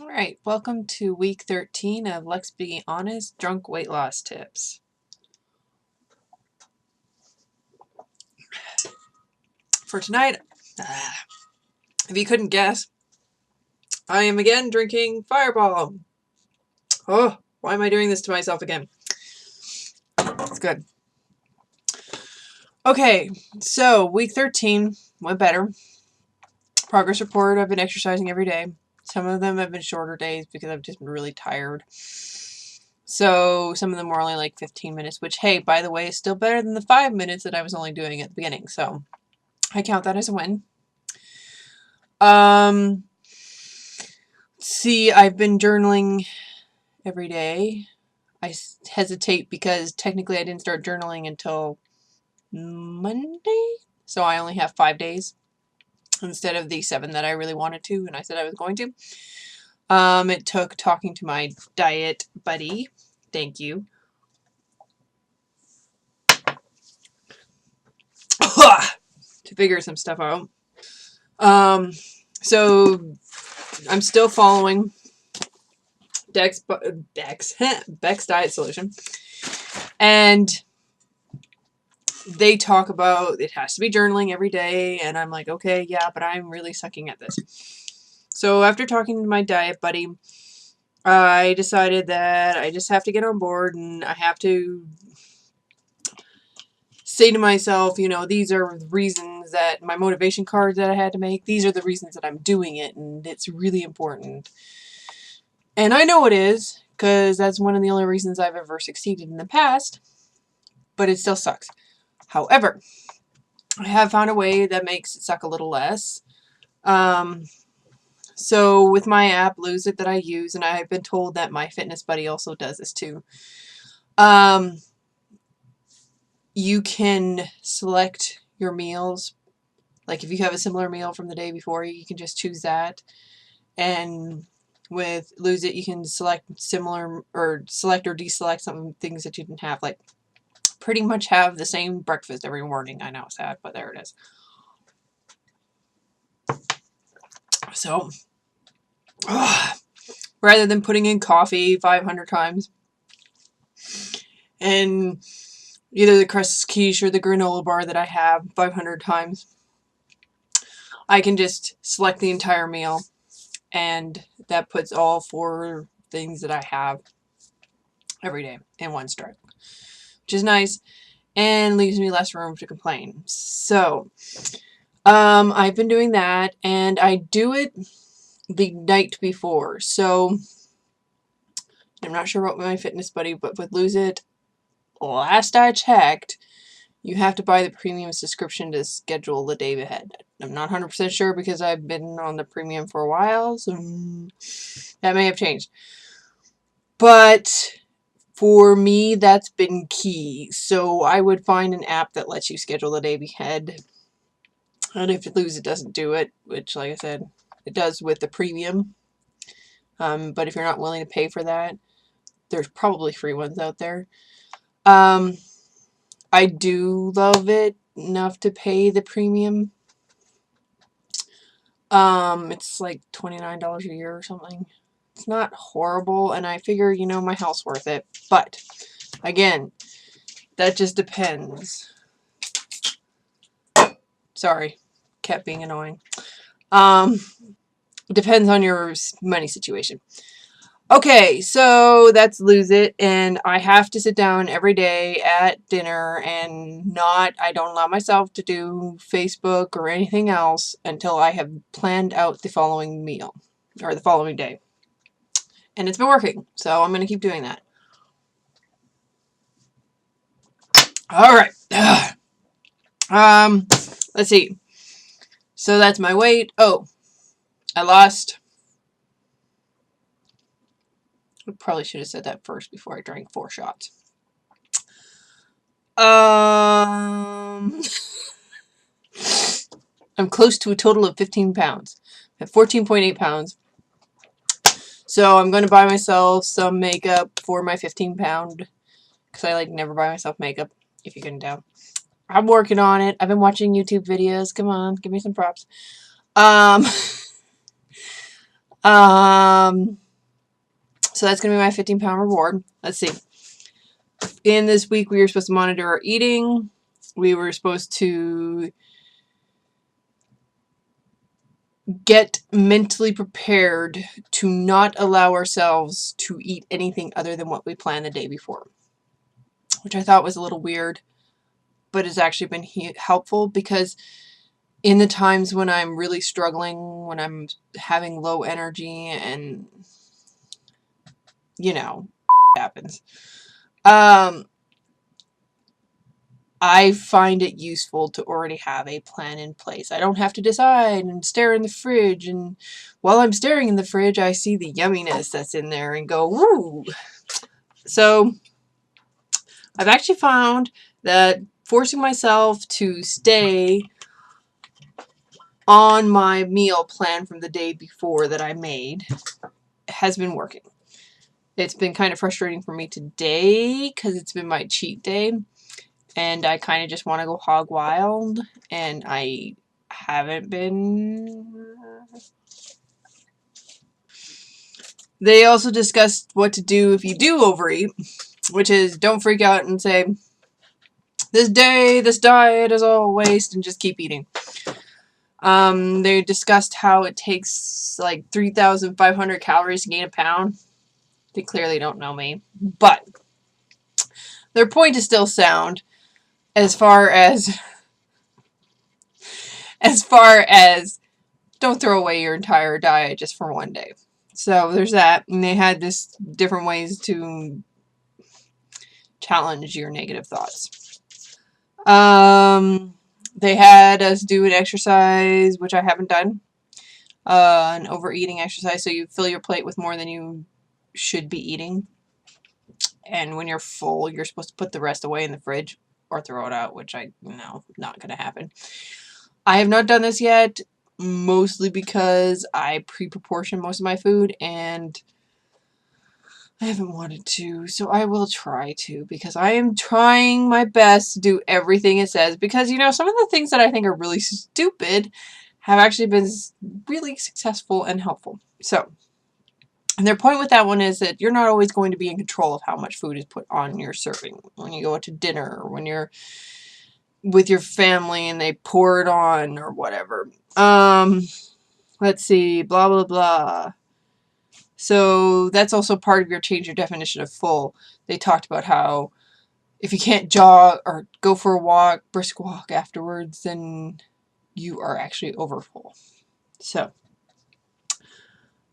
Alright, welcome to week 13 of Let's Be Honest Drunk Weight Loss Tips. For tonight, if you couldn't guess, I am again drinking Fireball. Oh, why am I doing this to myself again? It's good. Okay, so week 13 went better. Progress report, I've been exercising every day. Some of them have been shorter days because I've just been really tired. So some of them were only like 15 minutes, which, hey, by the way, is still better than the 5 minutes that I was only doing at the beginning. So I count that as a win. See, I've been journaling every day. I hesitate because technically I didn't start journaling until Monday. So I only have 5 days instead of the 7 that I really wanted to and I said I was going to. It took talking to my diet buddy. Thank you. To figure some stuff out. So I'm still following Beck's diet solution, and they talk about it has to be journaling every day, and I'm like, okay, yeah, but I'm really sucking at this. So after talking to my diet buddy, I decided that I just have to get on board and I have to say to myself, you know, these are the reasons that my motivation cards that I had to make, these are the reasons that I'm doing it, and it's really important. And I know it is, because that's one of the only reasons I've ever succeeded in the past, but it still sucks. However, I have found a way that makes it suck a little less. So with my app, LoseIt, that I use, and I've been told that my fitness buddy also does this too, you can select your meals. Like if you have a similar meal from the day before, you can just choose that. And with LoseIt, you can select similar or select or deselect some things that you didn't have. Like pretty much have the same breakfast every morning. I know it's sad, but there it is. So rather than putting in coffee 500 times and either the Crust quiche or the granola bar that I have 500 times, I can just select the entire meal, and that puts all 4 things that I have every day in one stroke, which is nice and leaves me less room to complain. So I've been doing that, and I do it the night before. So I'm not sure about my fitness buddy, but with LoseIt, last I checked, you have to buy the premium subscription to schedule the day ahead. I'm not 100% sure because I've been on the premium for a while, so that may have changed. But for me, that's been key. So I would find an app that lets you schedule the day ahead. And if LoseIt doesn't do it, which, like I said, it does with the premium. But if you're not willing to pay for that, there's probably free ones out there. I do love it enough to pay the premium. It's like $29 a year or something. It's not horrible, and I figure, you know, my health's worth it. But, again, that just depends. Sorry, kept being annoying. Depends on your money situation. Okay, so that's LoseIt, and I have to sit down every day at dinner and I don't allow myself to do Facebook or anything else until I have planned out the following meal, or the following day. And it's been working, so I'm going to keep doing that. Alright. Let's see. So that's my weight. Oh, I lost... I probably should have said that first before I drank 4 shots. I'm close to a total of 15 pounds. I have 14.8 pounds. So I'm going to buy myself some makeup for my 15 pound. Because I never buy myself makeup, if you couldn't tell. I'm working on it. I've been watching YouTube videos. Come on, give me some props. So that's going to be my 15-pound reward. Let's see. In this week, we were supposed to monitor our eating. We were supposed to get mentally prepared to not allow ourselves to eat anything other than what we planned the day before, which I thought was a little weird, but has actually been helpful, because in the times when I'm really struggling, when I'm having low energy and, you know, happens, I find it useful to already have a plan in place. I don't have to decide and stare in the fridge, and while I'm staring in the fridge, I see the yumminess that's in there and go, woo! So I've actually found that forcing myself to stay on my meal plan from the day before that I made has been working. It's been kind of frustrating for me today because it's been my cheat day and I kind of just want to go hog wild, and I haven't been. They also discussed what to do if you do overeat, which is don't freak out and say, this diet is all waste, and just keep eating. They discussed how it takes like 3,500 calories to gain a pound. They clearly don't know me, but their point is still sound as far as don't throw away your entire diet just for one day. So there's that, and they had this different ways to challenge your negative thoughts. They had us do an exercise, which I haven't done, an overeating exercise. So you fill your plate with more than you should be eating, and when you're full, you're supposed to put the rest away in the fridge or throw it out, which I know not going to happen. I have not done this yet, mostly because I pre-proportion most of my food, and I haven't wanted to, so I will try to, because I am trying my best to do everything it says, because, you know, some of the things that I think are really stupid have actually been really successful and helpful. So, and their point with that one is that you're not always going to be in control of how much food is put on your serving when you go out to dinner, or when you're with your family and they pour it on or whatever. Let's see, blah, blah, blah. So that's also part of your change your definition of full. They talked about how if you can't jog or go for a walk, brisk walk afterwards, then you are actually over full. So,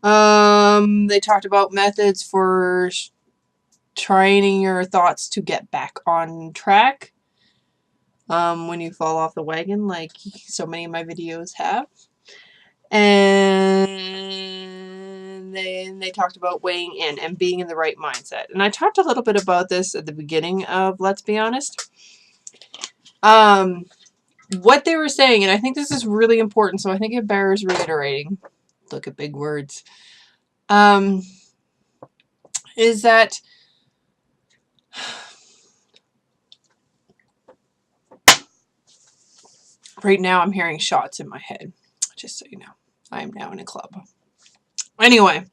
they talked about methods for training your thoughts to get back on track. When you fall off the wagon, like so many of my videos have. And then they talked about weighing in and being in the right mindset. And I talked a little bit about this at the beginning of Let's Be Honest. What they were saying, and I think this is really important, so I think it bears reiterating. Look at big words. Is that right now I'm hearing shots in my head, just so you know. I am now in a club. Anyway.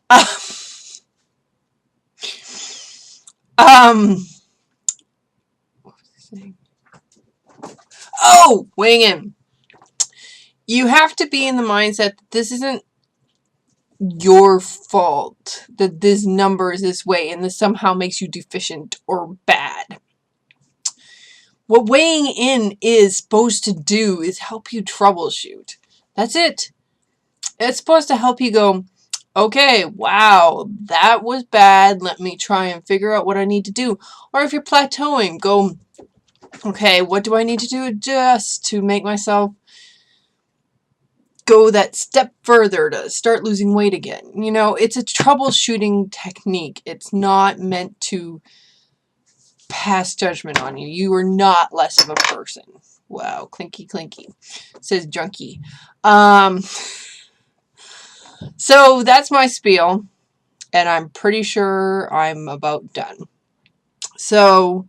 What was I saying? Oh, weighing in. You have to be in the mindset that this isn't your fault, that this number is this way and this somehow makes you deficient or bad. What weighing in is supposed to do is help you troubleshoot. That's it. It's supposed to help you go, okay, wow, that was bad. Let me try and figure out what I need to do. Or if you're plateauing, go, okay, what do I need to do just to make myself go that step further to start losing weight again? You know, it's a troubleshooting technique. It's not meant to pass judgment on you. You are not less of a person. Wow, clinky clinky. Says junkie. So that's my spiel, and I'm pretty sure I'm about done. So,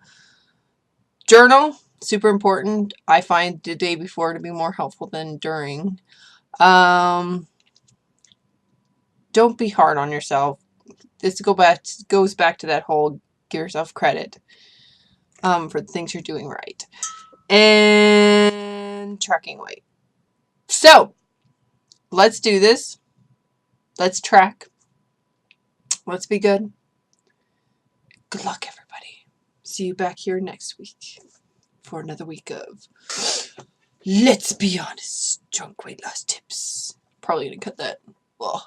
journal, super important. I find the day before to be more helpful than during. don't be hard on yourself. This goes back to that whole give yourself credit for the things you're doing right. And tracking weight. So, let's do this. Let's track. Let's be good. Good luck, everybody. See you back here next week for another week of Let's Be Honest Junk Weight Loss Tips. Probably gonna cut that. Ugh.